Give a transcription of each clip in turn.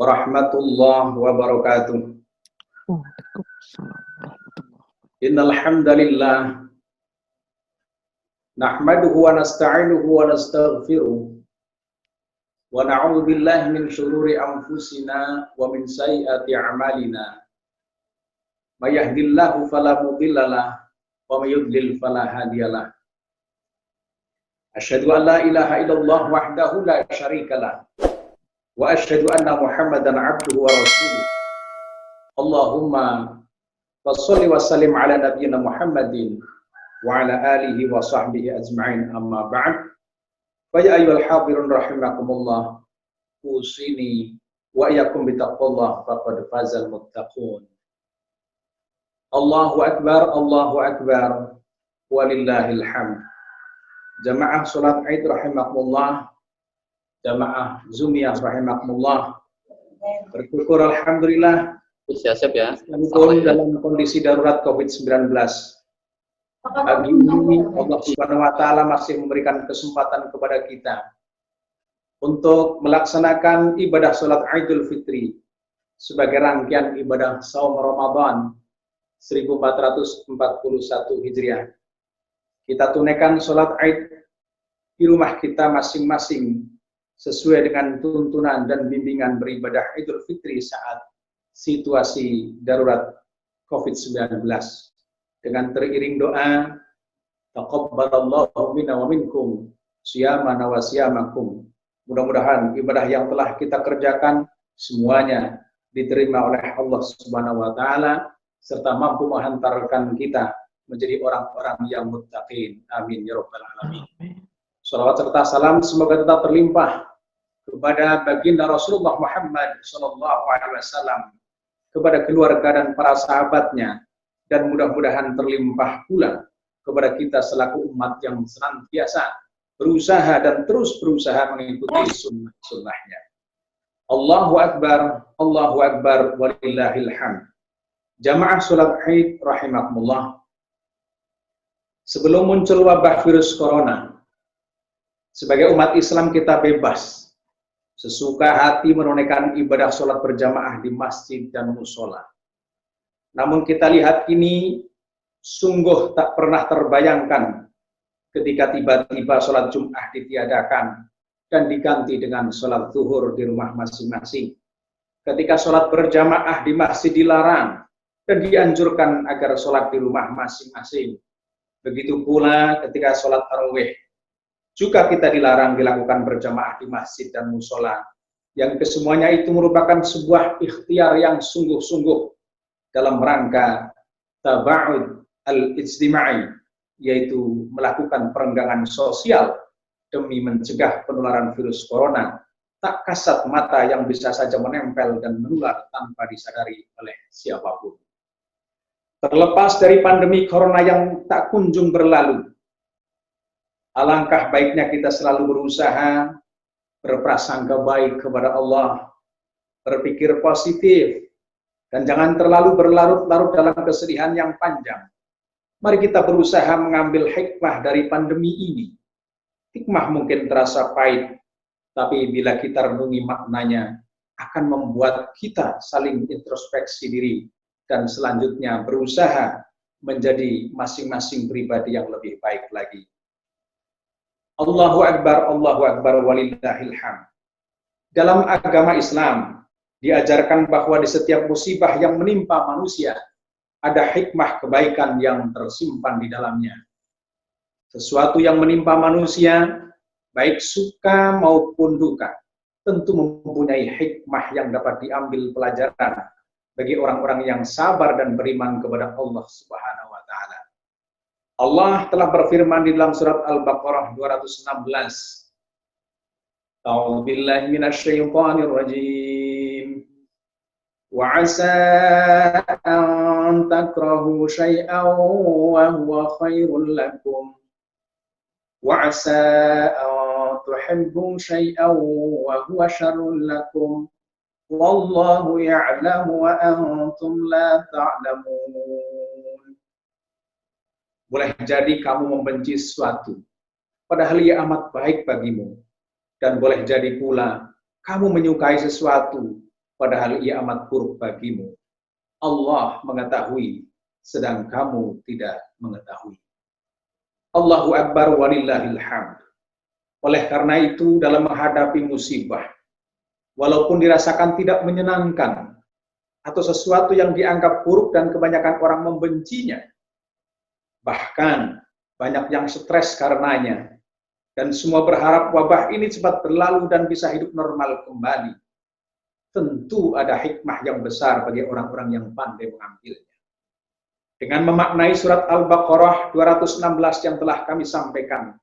warahmatullahi wabarakatuh. Waalaikumsalam warahmatullahi. Innal hamdalillah nahmaduhu wa nasta'inuhu wa nastaghfiruh wa na'udzu billahi min shururi anfusina wa min sayyiati a'malina. May yahdihillahu fala mudhillalah wa may yudlil fala hadiyalah. Asyhadu an la ilaha illallah wahdahu la syarikalah wa asyhadu anna Muhammadan 'abduhu wa rasuluh. Allahumma washolli wa sallim ala nabiyyina Muhammadin wa ala alihi wa sahbihi ajma'in, amma ba'd. Fa ya ayyuhal hadirun rahimakumullah, usini wa iyyakum bittaqwallah faqad fazal muttaqun. Allahu akbar, walillahil hamd. Jamaah salat Id rahimakumullah, jamaah Zumiyah rahimakumullah. Bersyukur alhamdulillah Siap ya. walaupun dalam kondisi darurat COVID-19. Pagi ini Allah Subhanahu wa taala masih memberikan kesempatan kepada kita untuk melaksanakan ibadah salat Idul Fitri sebagai rangkaian ibadah saum Ramadan 1441 Hijriah. Kita tunaikan salat Id di rumah kita masing-masing sesuai dengan tuntunan dan bimbingan beribadah Idul Fitri saat situasi darurat COVID-19 dengan teriring doa taqabbalallahu minna wa minkum shiyamana wa siyamakum. Mudah-mudahan ibadah yang telah kita kerjakan semuanya diterima oleh Allah Subhanahu wa taala serta mampu menghantarkan kita menjadi orang-orang yang muttaqin. Amin ya rabbal alamin. Shalawat serta salam semoga tetap terlimpah kepada baginda Rasulullah Muhammad sallallahu alaihi wasallam, kepada keluarga dan para sahabatnya, dan mudah-mudahan terlimpah pula kepada kita selaku umat yang senantiasa berusaha dan terus berusaha mengikuti sunnah-sunnahnya. Allahu akbar, walillahil hamd. Jamaah salat Id rahimakumullah. Sebelum muncul wabah virus corona, sebagai umat Islam kita bebas sesuka hati menunaikan ibadah sholat berjamaah di masjid dan musola. Namun kita lihat ini sungguh tak pernah terbayangkan ketika tiba-tiba sholat Jum'ah ditiadakan dan diganti dengan sholat zuhur di rumah masing-masing. Ketika sholat berjamaah di masjid dilarang dan dianjurkan agar sholat di rumah masing-masing. Begitu pula ketika sholat tarawih juga kita dilarang dilakukan berjamaah di masjid dan musola, yang kesemuanya itu merupakan sebuah ikhtiar yang sungguh-sungguh dalam rangka taba'ud al-ijtima'i, yaitu melakukan perenggangan sosial demi mencegah penularan virus corona tak kasat mata yang bisa saja menempel dan menular tanpa disadari oleh siapapun. Terlepas dari pandemi corona yang tak kunjung berlalu, alangkah baiknya kita selalu berusaha berprasangka baik kepada Allah, berpikir positif, dan jangan terlalu berlarut-larut dalam kesedihan yang panjang. Mari kita berusaha mengambil hikmah dari pandemi ini. Hikmah mungkin terasa pahit, tapi bila kita renungi maknanya, akan membuat kita saling introspeksi diri, dan selanjutnya berusaha menjadi masing-masing pribadi yang lebih baik lagi. Allahu akbar, walillahil hamd. Dalam agama Islam diajarkan bahwa di setiap musibah yang menimpa manusia ada hikmah kebaikan yang tersimpan di dalamnya. Sesuatu yang menimpa manusia, baik suka maupun duka, tentu mempunyai hikmah yang dapat diambil pelajaran bagi orang-orang yang sabar dan beriman kepada Allah Subhanahu wa taala. Allah telah berfirman di dalam surat Al-Baqarah 216. A'udzu billahi minasyaitonir rajim. Wa 'asa an takrahu syai'an wa huwa khairul lakum. Wa 'asa an tuhibbu syai'an wa huwa syarrul lakum. Wallahu ya'lamu wa antum la ta'lamun. Boleh jadi kamu membenci sesuatu, padahal ia amat baik bagimu. Dan boleh jadi pula kamu menyukai sesuatu, padahal ia amat buruk bagimu. Allah mengetahui, sedang kamu tidak mengetahui. Allahu Akbar walillahil hamd. Oleh karena itu, dalam menghadapi musibah, walaupun dirasakan tidak menyenangkan, atau sesuatu yang dianggap buruk dan kebanyakan orang membencinya, bahkan banyak yang stres karenanya, dan semua berharap wabah ini cepat berlalu dan bisa hidup normal kembali. Tentu ada hikmah yang besar bagi orang-orang yang pandai mengambilnya. Dengan memaknai surat Al-Baqarah 216 yang telah kami sampaikan,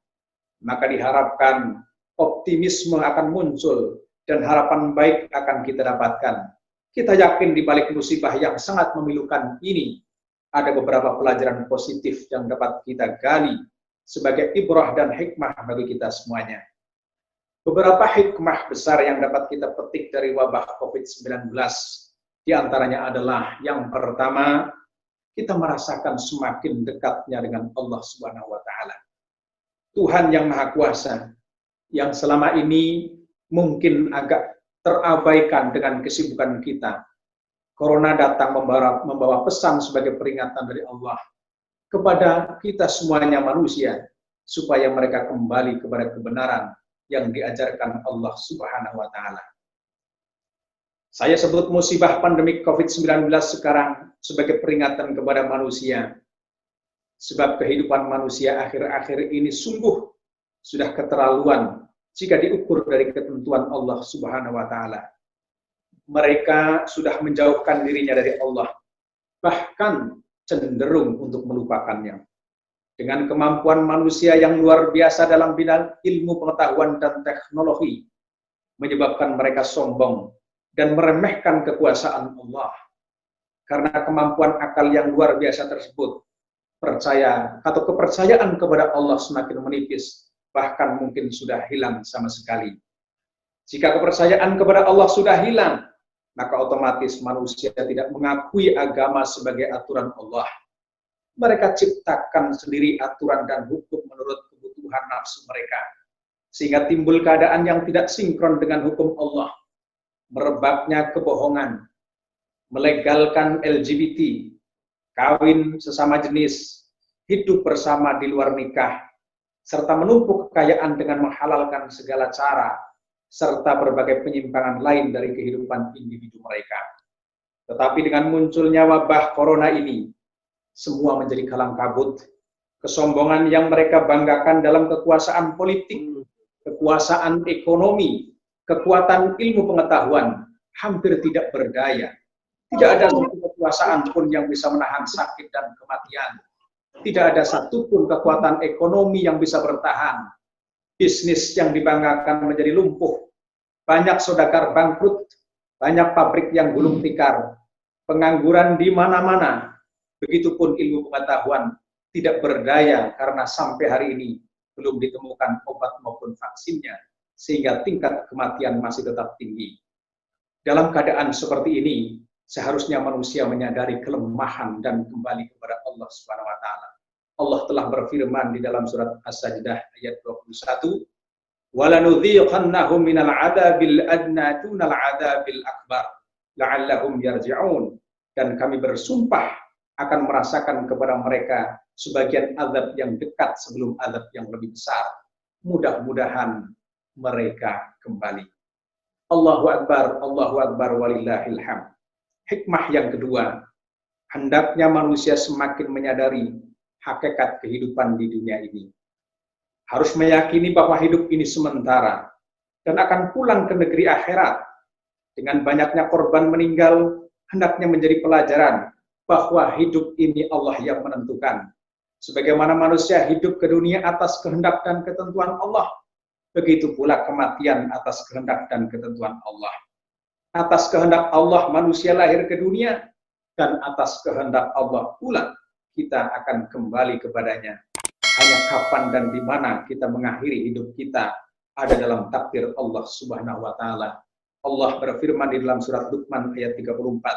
maka diharapkan optimisme akan muncul dan harapan baik akan kita dapatkan. Kita yakin di balik musibah yang sangat memilukan ini, ada beberapa pelajaran positif yang dapat kita gali sebagai ibrah dan hikmah bagi kita semuanya. Beberapa hikmah besar yang dapat kita petik dari wabah COVID-19, diantaranya adalah yang pertama, kita merasakan semakin dekatnya dengan Allah Subhanahu wa Ta'ala. Tuhan yang Maha Kuasa, yang selama ini mungkin agak terabaikan dengan kesibukan kita. Corona datang membawa pesan sebagai peringatan dari Allah kepada kita semuanya manusia, supaya mereka kembali kepada kebenaran yang diajarkan Allah Subhanahu wa Ta'ala. Saya sebut musibah pandemik COVID-19 sekarang sebagai peringatan kepada manusia, sebab kehidupan manusia akhir-akhir ini sungguh sudah keterlaluan jika diukur dari ketentuan Allah Subhanahu wa Ta'ala. Mereka sudah menjauhkan dirinya dari Allah, bahkan cenderung untuk melupakannya. Dengan kemampuan manusia yang luar biasa dalam bidang ilmu pengetahuan dan teknologi, menyebabkan mereka sombong dan meremehkan kekuasaan Allah. Karena kemampuan akal yang luar biasa tersebut, kepercayaan kepada Allah semakin menipis, bahkan mungkin sudah hilang sama sekali. Jika kepercayaan kepada Allah sudah hilang, maka otomatis manusia tidak mengakui agama sebagai aturan Allah. Mereka ciptakan sendiri aturan dan hukum menurut kebutuhan nafsu mereka, sehingga timbul keadaan yang tidak sinkron dengan hukum Allah. Merebaknya kebohongan, melegalkan LGBT, kawin sesama jenis, hidup bersama di luar nikah, serta menumpuk kekayaan dengan menghalalkan segala cara, serta berbagai penyimpangan lain dari kehidupan individu mereka. Tetapi dengan munculnya wabah corona ini, semua menjadi kalang kabut. Kesombongan yang mereka banggakan dalam kekuasaan politik, kekuasaan ekonomi, kekuatan ilmu pengetahuan, hampir tidak berdaya. Tidak ada satu kekuasaan pun yang bisa menahan sakit dan kematian. Tidak ada satupun kekuatan ekonomi yang bisa bertahan. Bisnis yang dibanggakan menjadi lumpuh. Banyak saudagar bangkrut, banyak pabrik yang gulung tikar, pengangguran di mana-mana. Begitupun ilmu pengetahuan tidak berdaya karena sampai hari ini belum ditemukan obat maupun vaksinnya, sehingga tingkat kematian masih tetap tinggi. Dalam keadaan seperti ini, seharusnya manusia menyadari kelemahan dan kembali kepada Allah Subhanahu wa Ta'ala. Allah telah berfirman di dalam surat As-Sajdah ayat 21, "Walanudhiqannahum minal 'adzabil adna dunal 'adzabil akbar la'allahum yarji'un." Dan kami bersumpah akan merasakan kepada mereka sebagian azab yang dekat sebelum azab yang lebih besar. Mudah-mudahan mereka kembali. Allahu Akbar walillahil hamd. Hikmah yang kedua, hendaknya manusia semakin menyadari hakikat kehidupan di dunia ini. Harus meyakini bahwa hidup ini sementara dan akan pulang ke negeri akhirat. Dengan banyaknya korban meninggal, hendaknya menjadi pelajaran bahwa hidup ini Allah yang menentukan. Sebagaimana manusia hidup ke dunia atas kehendak dan ketentuan Allah, begitu pula kematian atas kehendak dan ketentuan Allah. Atas kehendak Allah manusia lahir ke dunia, dan atas kehendak Allah pula kita akan kembali kepadanya. Hanya kapan dan di mana kita mengakhiri hidup kita ada dalam takdir Allah Subhanahu wa Ta'ala. Allah berfirman di dalam surat Luqman ayat 34,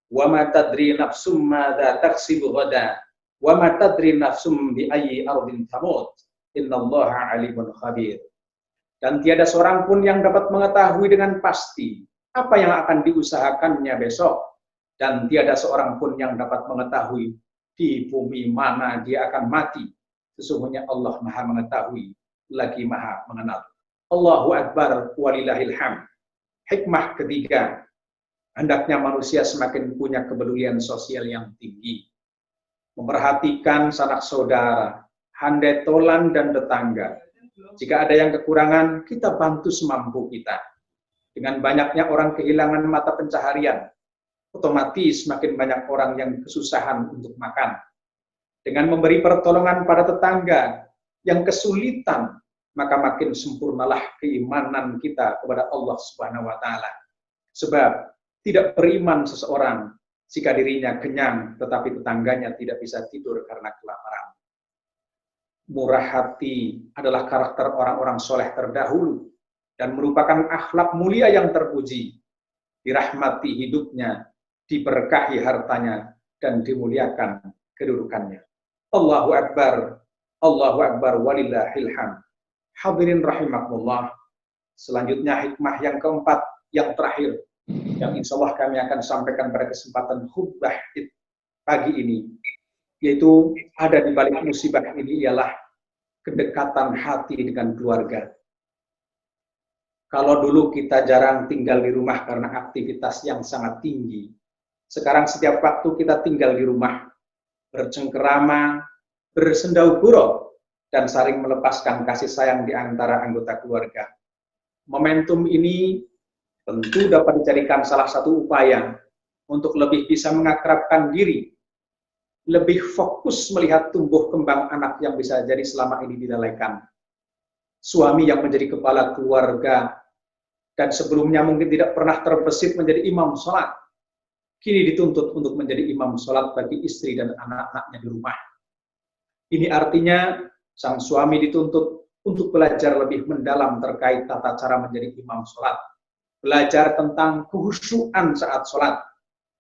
"Wa ma tadri nafsum madza taksibu ghadan, wa ma tadri nafsum bi ayyi ardin tamut, innallaha alimun khabir." Dan tiada seorang pun yang dapat mengetahui dengan pasti apa yang akan diusahakannya besok, dan tiada seorang pun yang dapat mengetahui di bumi mana dia akan mati. Sesungguhnya Allah Maha mengetahui lagi Maha mengenal. Allahu Akbar walillahil hamd. Hikmah ketiga, hendaknya manusia semakin punya kepedulian sosial yang tinggi, memperhatikan sanak saudara, handai tolan dan tetangga. Jika ada yang kekurangan, kita bantu semampu kita. Dengan banyaknya orang kehilangan mata pencaharian, otomatis makin banyak orang yang kesusahan untuk makan. Dengan memberi pertolongan pada tetangga yang kesulitan, maka makin sempurnalah keimanan kita kepada Allah Subhanahu wa taala. Sebab tidak beriman seseorang jika dirinya kenyang tetapi tetangganya tidak bisa tidur karena kelaparan. Murah hati adalah karakter orang-orang soleh terdahulu dan merupakan akhlak mulia yang terpuji. Dirahmati hidupnya, diberkahi hartanya, dan dimuliakan kedudukannya. Allahu Akbar walillahil hamd. Hadirin rahimakumullah. Selanjutnya hikmah yang keempat, yang terakhir, yang insya Allah kami akan sampaikan pada kesempatan khutbah pagi ini, yaitu ada di balik musibah ini ialah kedekatan hati dengan keluarga. Kalau dulu kita jarang tinggal di rumah karena aktivitas yang sangat tinggi, sekarang setiap waktu kita tinggal di rumah, bercengkerama, bersendau gurau, dan saling melepaskan kasih sayang di antara anggota keluarga. Momentum ini tentu dapat dijadikan salah satu upaya untuk lebih bisa mengakrabkan diri, lebih fokus melihat tumbuh kembang anak yang bisa jadi selama ini dilalaikan. Suami yang menjadi kepala keluarga dan sebelumnya mungkin tidak pernah terbesit menjadi imam sholat, kini dituntut untuk menjadi imam sholat bagi istri dan anak-anaknya di rumah. Ini artinya sang suami dituntut untuk belajar lebih mendalam terkait tata cara menjadi imam sholat, belajar tentang khusyukan saat sholat,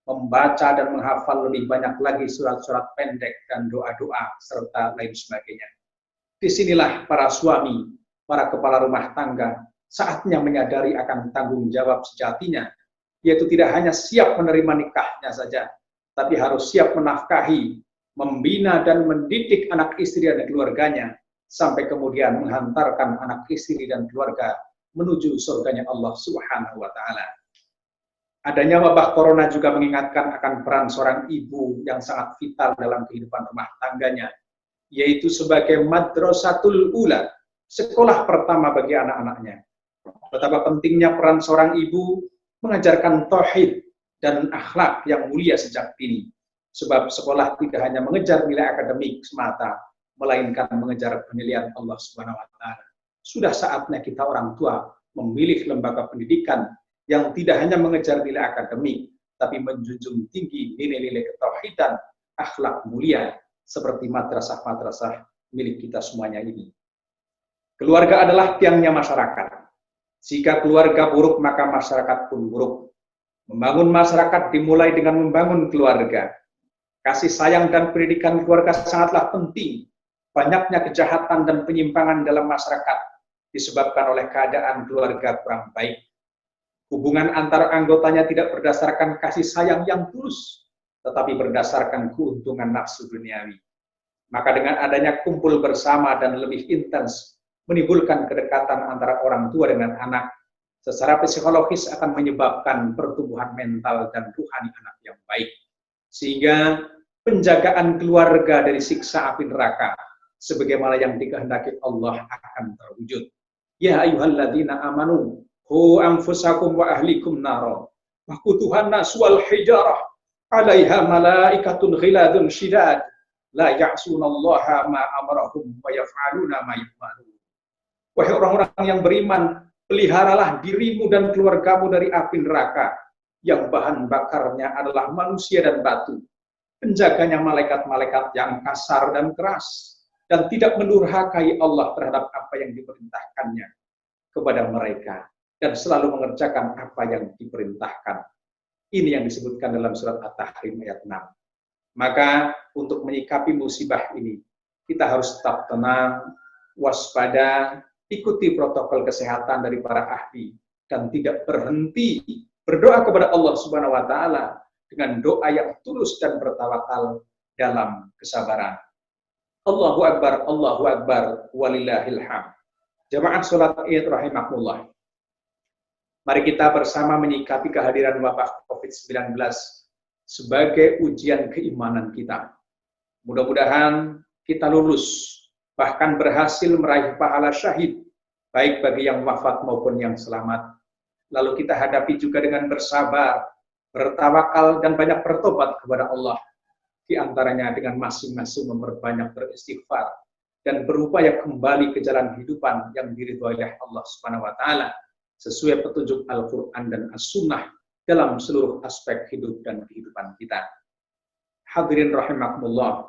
membaca dan menghafal lebih banyak lagi surat-surat pendek dan doa-doa, serta lain sebagainya. Disinilah para suami, para kepala rumah tangga, saatnya menyadari akan tanggung jawab sejatinya, yaitu tidak hanya siap menerima nikahnya saja, tapi harus siap menafkahi, membina dan mendidik anak istri dan keluarganya, sampai kemudian menghantarkan anak istri dan keluarga menuju surganya Allah Subhanahu wa taala. Adanya wabah corona juga mengingatkan akan peran seorang ibu yang sangat vital dalam kehidupan rumah tangganya, yaitu sebagai madrasatul ula, sekolah pertama bagi anak-anaknya. Betapa pentingnya peran seorang ibu mengajarkan tauhid dan akhlak yang mulia sejak dini. Sebab sekolah tidak hanya mengejar nilai akademik semata, melainkan mengejar penilaian Allah Subhanahu wa taala. Sudah saatnya kita orang tua memilih lembaga pendidikan yang tidak hanya mengejar nilai akademik, tapi menjunjung tinggi nilai-nilai ketauhidan, akhlak mulia, seperti madrasah-madrasah milik kita semuanya ini. Keluarga adalah tiangnya masyarakat. Jika keluarga buruk, maka masyarakat pun buruk. Membangun masyarakat dimulai dengan membangun keluarga. Kasih sayang dan pendidikan keluarga sangatlah penting. Banyaknya kejahatan dan penyimpangan dalam masyarakat disebabkan oleh keadaan keluarga kurang baik. Hubungan antar anggotanya tidak berdasarkan kasih sayang yang tulus, tetapi berdasarkan keuntungan nafsu duniawi. Maka dengan adanya kumpul bersama dan lebih intens, menimbulkan kedekatan antara orang tua dengan anak, secara psikologis akan menyebabkan pertumbuhan mental dan rohani anak yang baik. Sehingga penjagaan keluarga dari siksa api neraka, sebagaimana yang dikehendaki Allah akan terwujud. Ya ayyuhalladzina amanu, hu anfusakum wa ahlikum naro, waquduhan nas wal hijarah, 'alaiha malaikatun ghiladun syidad, la ya'sunallaha ma amarahum wa yaf'aluna ma yu'marun. Wahai orang-orang yang beriman, peliharalah dirimu dan keluargamu dari api neraka, yang bahan bakarnya adalah manusia dan batu. Penjaganya malaikat-malaikat yang kasar dan keras, dan tidak mendurhakai Allah terhadap apa yang diperintahkannya kepada mereka, dan selalu mengerjakan apa yang diperintahkan. Ini yang disebutkan dalam surat At-Tahrim ayat 6. Maka untuk menyikapi musibah ini, kita harus tetap tenang, waspada, ikuti protokol kesehatan dari para ahli, dan tidak berhenti Berdoa kepada Allah Subhanahu wa taala dengan doa yang tulus dan bertawakal dalam kesabaran. Allahu Akbar, walillahil hamd. Jamaah salat Id rahimakumullah. Mari kita bersama menyikapi kehadiran wabah COVID-19 sebagai ujian keimanan kita. Mudah-mudahan kita lulus, bahkan berhasil meraih pahala syahid, baik bagi yang wafat maupun yang selamat. Lalu kita hadapi juga dengan bersabar, bertawakal, dan banyak bertobat kepada Allah. Di antaranya dengan masing-masing memperbanyak beristighfar dan berupaya kembali ke jalan kehidupan yang diridhoi oleh Allah Subhanahu wa taala sesuai petunjuk Al-Qur'an dan As-Sunnah dalam seluruh aspek hidup dan kehidupan kita. Hadirin rahimakumullah,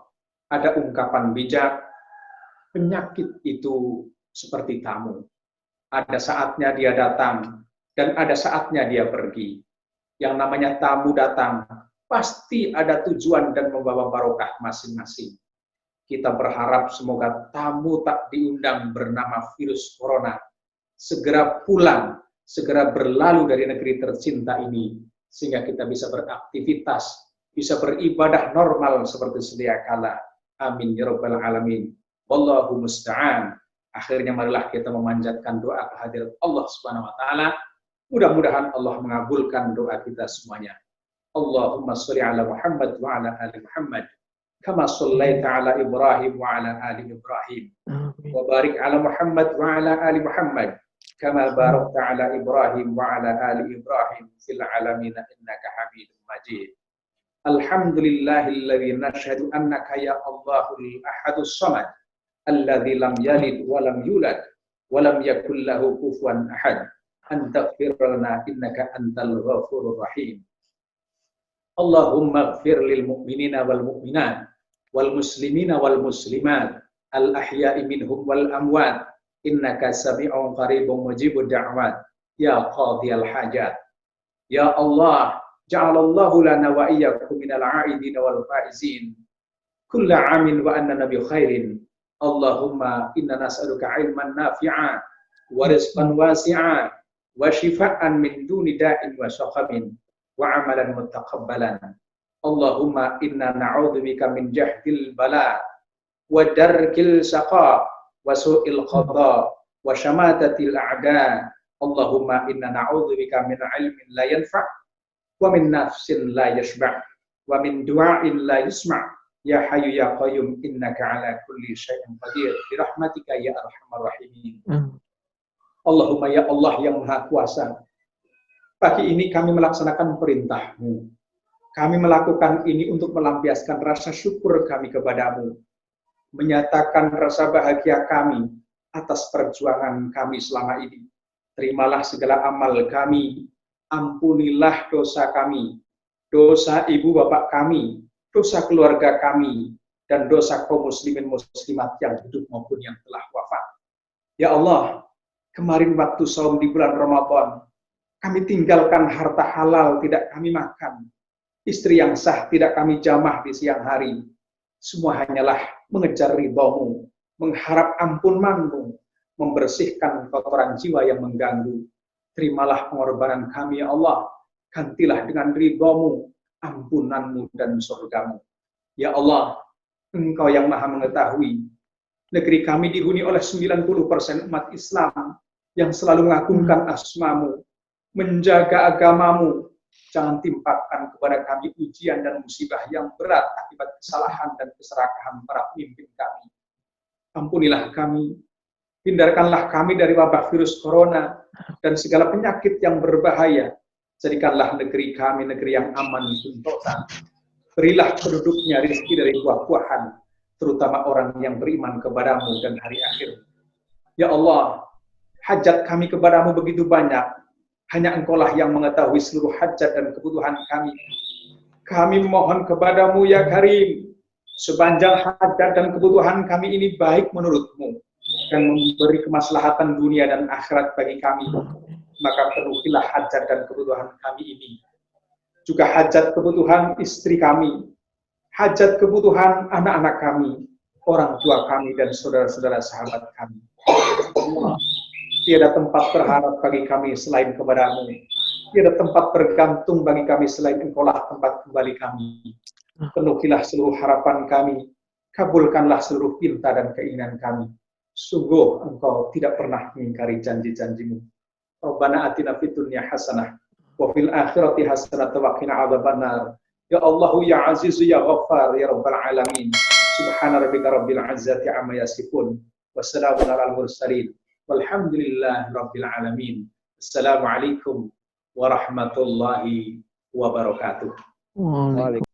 ada ungkapan bijak, penyakit itu seperti tamu. Ada saatnya dia datang dan ada saatnya dia pergi. Yang namanya tamu datang, pasti ada tujuan dan membawa barokah masing-masing. Kita berharap semoga tamu tak diundang bernama virus corona segera pulang, segera berlalu dari negeri tercinta ini, sehingga kita bisa beraktivitas, bisa beribadah normal seperti sedia kala. Amin ya rabbal alamin. Wallahu musta'an. Akhirnya marilah kita memanjatkan doa kehadirat Allah Subhanahu wa taala. Mudah-mudahan Allah mengabulkan doa kita semuanya. Allahumma sholli ala Muhammad wa ala ali Muhammad kama shallaita ala Ibrahim wa ala ali Ibrahim. Wa barik ala Muhammad wa ala ali Muhammad kama barakta ala Ibrahim wa ala ali Ibrahim fil alamin innaka Hamidum Majid. Alhamdulillahilladzi nashhadu annaka ya Allahul ahadus samad alladzi lam yalid wa lam yulad wa lam yakul lahu kufuwan ahad. Antaghfir lana innaka antal ghafurur rahim. Allahumma ighfir lil mu'minina wal mu'minat wal muslimina wal muslimat al ahya'i minhum wal amwat innaka sami'un qaribun mujibud da'wat ya qadhiyal hajat. Ya Allah, ja'alallahu lana wa iyyakum minal 'aidin wal faizin kulla 'amin wa annana bi khairin. Allahumma inna nas'aluka 'ilman nafi'a wa rizqan wasi'a wa shifaan min duni da'in wa saqamin wa amalan mutaqabbalan. Allahumma inna na'udzubika min jahdil bala wa darkil saqa wa su'il qada wa syamatatil a'da. Allahumma inna na'udzubika min ilmin la yanfa' wa min nafsin la yashba' wa min du'ain la yusma'. Ya hayyu ya qayyum innaka ala kulli syai'in qadir bi rahmatika ya arhamar rahimin. Allahumma ya Allah yang Maha Kuasa, pagi ini kami melaksanakan perintah-Mu. Kami melakukan ini untuk melampiaskan rasa syukur kami kepadamu, menyatakan rasa bahagia kami atas perjuangan kami selama ini. Terimalah segala amal kami, ampunilah dosa kami, dosa ibu bapak kami, dosa keluarga kami, dan dosa kaum muslimin muslimat yang hidup maupun yang telah wafat. Ya Allah, kemarin waktu saum di bulan Ramadan, kami tinggalkan harta halal tidak kami makan, istri yang sah tidak kami jamah di siang hari. Semua hanyalah mengejar ridho-Mu, mengharap ampun-Mu, membersihkan kotoran jiwa yang mengganggu. Terimalah pengorbanan kami ya Allah, gantilah dengan ridho-Mu, ampunan-Mu dan surga-Mu. Ya Allah, Engkau yang Maha mengetahui, negeri kami dihuni oleh 90% umat Islam yang selalu mengagungkan asma-Mu, menjaga agama-Mu. Jangan timpakan kepada kami ujian dan musibah yang berat akibat kesalahan dan keserakahan para pemimpin kami. Ampunilah kami, hindarkanlah kami dari wabah virus corona dan segala penyakit yang berbahaya. Jadikanlah negeri kami negeri yang aman sentosa. Berilah penduduknya rezeki dari buah-buahan, terutama orang yang beriman kepadamu dan hari akhir. Ya Allah, hajat kami kepadamu begitu banyak. Hanya Engkaulah yang mengetahui seluruh hajat dan kebutuhan kami. Kami mohon kepadamu ya Karim, sepanjang hajat dan kebutuhan kami ini baik menurut-Mu dan memberi kemaslahatan dunia dan akhirat bagi kami, maka penuhilah hajat dan kebutuhan kami ini. Juga hajat kebutuhan istri kami, hajat kebutuhan anak-anak kami, orang tua kami, dan saudara-saudara sahabat kami. Allah, tiada tempat berharap bagi kami selain kepada-Mu. Tiada tempat bergantung bagi kami selain Engkaulah tempat kembali kami. Penuhilah seluruh harapan kami, kabulkanlah seluruh pinta dan keinginan kami. Sungguh Engkau tidak pernah mengingkari janji-janjimu. Rabbana atina fid dunya hasanah wa fil akhirati hasanah wa qina adzabannar. Ya Allah ya Aziz ya Ghaffar ya Rabbal alamin. Subhana rabbika rabbil izzati amma yasifun wa salamun alal mursalin walhamdulillahi rabbil alamin. Assalamualaikum warahmatullahi wabarakatuh. Waalaikumsalam.